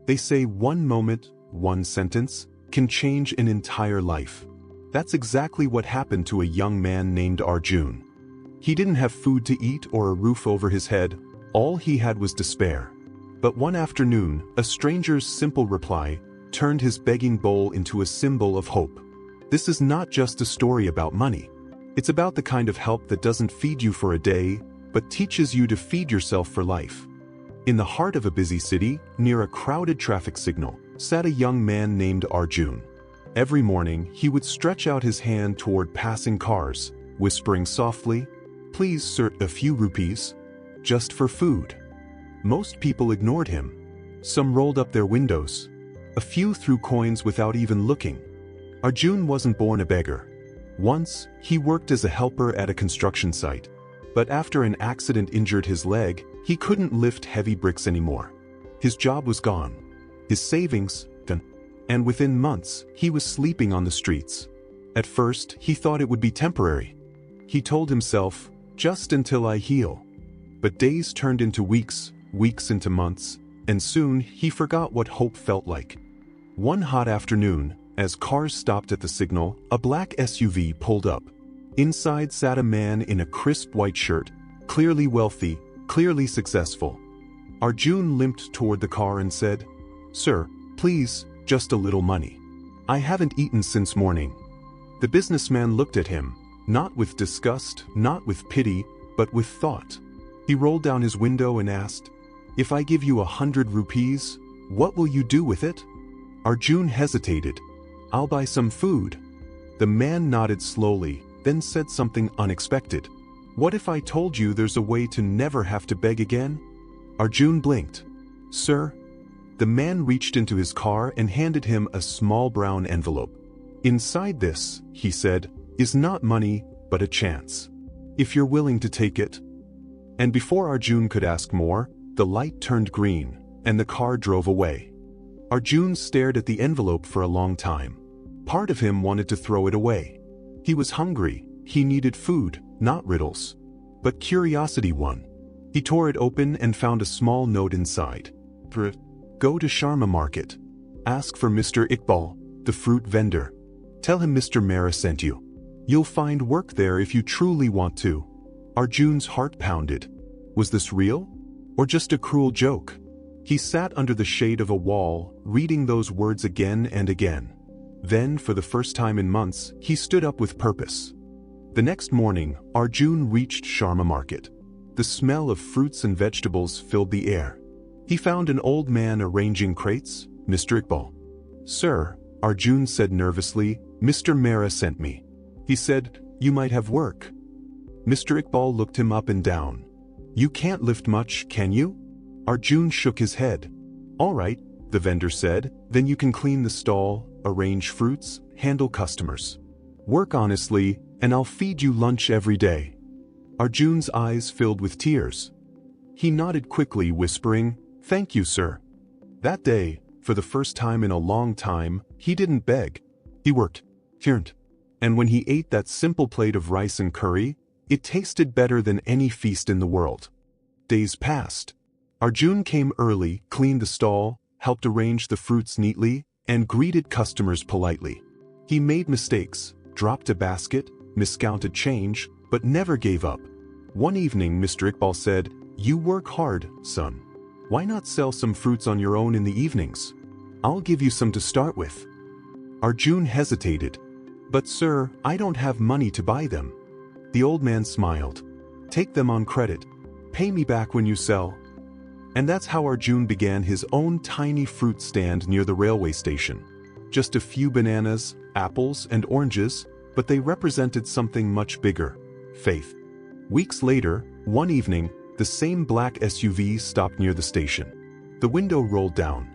They say one moment, one sentence, can change an entire life. That's exactly what happened to a young man named Arjun. He didn't have food to eat or a roof over his head, all he had was despair. But one afternoon, a stranger's simple reply turned his begging bowl into a symbol of hope. This is not just a story about money. It's about the kind of help that doesn't feed you for a day, but teaches you to feed yourself for life. In the heart of a busy city, near a crowded traffic signal, sat a young man named Arjun. Every morning, he would stretch out his hand toward passing cars, whispering softly, "Please, sir, a few rupees, just for food." Most people ignored him. Some rolled up their windows. A few threw coins without even looking. Arjun wasn't born a beggar. Once, he worked as a helper at a construction site. But after an accident injured his leg, he couldn't lift heavy bricks anymore. His job was gone. His savings, gone. And within months, he was sleeping on the streets. At first, he thought it would be temporary. He told himself, "Just until I heal." But days turned into weeks, weeks into months, and soon he forgot what hope felt like. One hot afternoon, as cars stopped at the signal, a black SUV pulled up. Inside sat a man in a crisp white shirt, clearly wealthy, clearly successful. Arjun limped toward the car and said, "Sir, please, just a little money. I haven't eaten since morning." The businessman looked at him, not with disgust, not with pity, but with thought. He rolled down his window and asked, "If I give you 100 rupees, what will you do with it?" Arjun hesitated. "I'll buy some food." The man nodded slowly, then said something unexpected. "What if I told you there's a way to never have to beg again?" Arjun blinked. "Sir?" The man reached into his car and handed him a small brown envelope. "Inside this," he said, "is not money, but a chance. If you're willing to take it." And before Arjun could ask more, the light turned green, and the car drove away. Arjun stared at the envelope for a long time. Part of him wanted to throw it away. He was hungry, he needed food, not riddles. But curiosity won. He tore it open and found a small note inside. "Go to Sharma Market. Ask for Mr. Iqbal, the fruit vendor. Tell him Mr. Mehra sent you. You'll find work there if you truly want to." Arjun's heart pounded. Was this real? Or just a cruel joke? He sat under the shade of a wall, reading those words again and again. Then, for the first time in months, he stood up with purpose. The next morning, Arjun reached Sharma Market. The smell of fruits and vegetables filled the air. He found an old man arranging crates. "Mr. Iqbal." "Sir," Arjun said nervously, "Mr. Mehra sent me. He said, you might have work." Mr. Iqbal looked him up and down. "You can't lift much, can you?" Arjun shook his head. "All right," the vendor said, "then you can clean the stall, arrange fruits, handle customers. Work honestly, and I'll feed you lunch every day." Arjun's eyes filled with tears. He nodded quickly, whispering, "Thank you, sir." That day, for the first time in a long time, he didn't beg. He worked. And when he ate that simple plate of rice and curry, it tasted better than any feast in the world. Days passed. Arjun came early, cleaned the stall, helped arrange the fruits neatly, and greeted customers politely. He made mistakes, dropped a basket, miscounted change, but never gave up. One evening, Mr. Iqbal said, "You work hard, son. Why not sell some fruits on your own in the evenings? I'll give you some to start with." Arjun hesitated. "But sir, I don't have money to buy them." The old man smiled. "Take them on credit. Pay me back when you sell." And that's how Arjun began his own tiny fruit stand near the railway station. Just a few bananas, apples, and oranges, but they represented something much bigger: faith. Weeks later, one evening, the same black SUV stopped near the station. The window rolled down.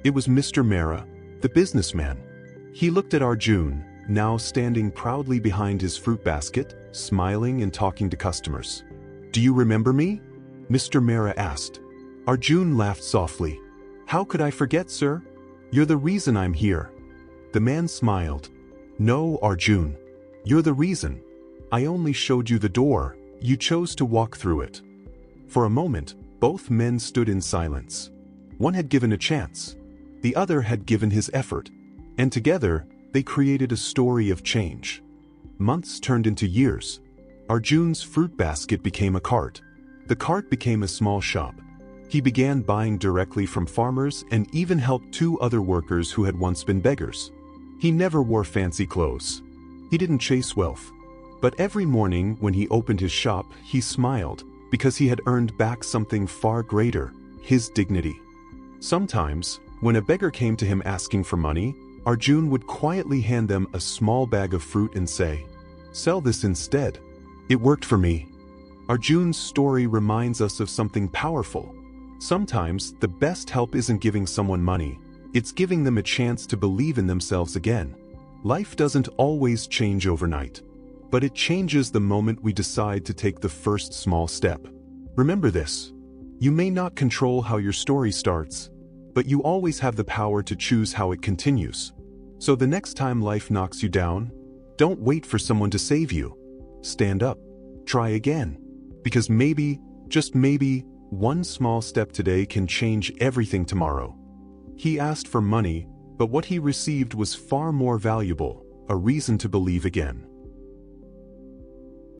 It was Mr. Mehra, the businessman. He looked at Arjun, now standing proudly behind his fruit basket, smiling and talking to customers. "Do you remember me?" Mr. Mehra asked. Arjun laughed softly. "How could I forget, sir? You're the reason I'm here." The man smiled. "No, Arjun. You're the reason. I only showed you the door, you chose to walk through it." For a moment, both men stood in silence. One had given a chance. The other had given his effort, and together, they created a story of change. Months turned into years. Arjun's fruit basket became a cart. The cart became a small shop. He began buying directly from farmers and even helped 2 other workers who had once been beggars. He never wore fancy clothes. He didn't chase wealth. But every morning when he opened his shop, he smiled because he had earned back something far greater, his dignity. Sometimes, when a beggar came to him asking for money, Arjun would quietly hand them a small bag of fruit and say, "Sell this instead. It worked for me." Arjun's story reminds us of something powerful. Sometimes, the best help isn't giving someone money, it's giving them a chance to believe in themselves again. Life doesn't always change overnight, but it changes the moment we decide to take the first small step. Remember this: you may not control how your story starts, but you always have the power to choose how it continues. So the next time life knocks you down, don't wait for someone to save you. Stand up. Try again. Because maybe, just maybe, one small step today can change everything tomorrow. He asked for money, but what he received was far more valuable, a reason to believe again.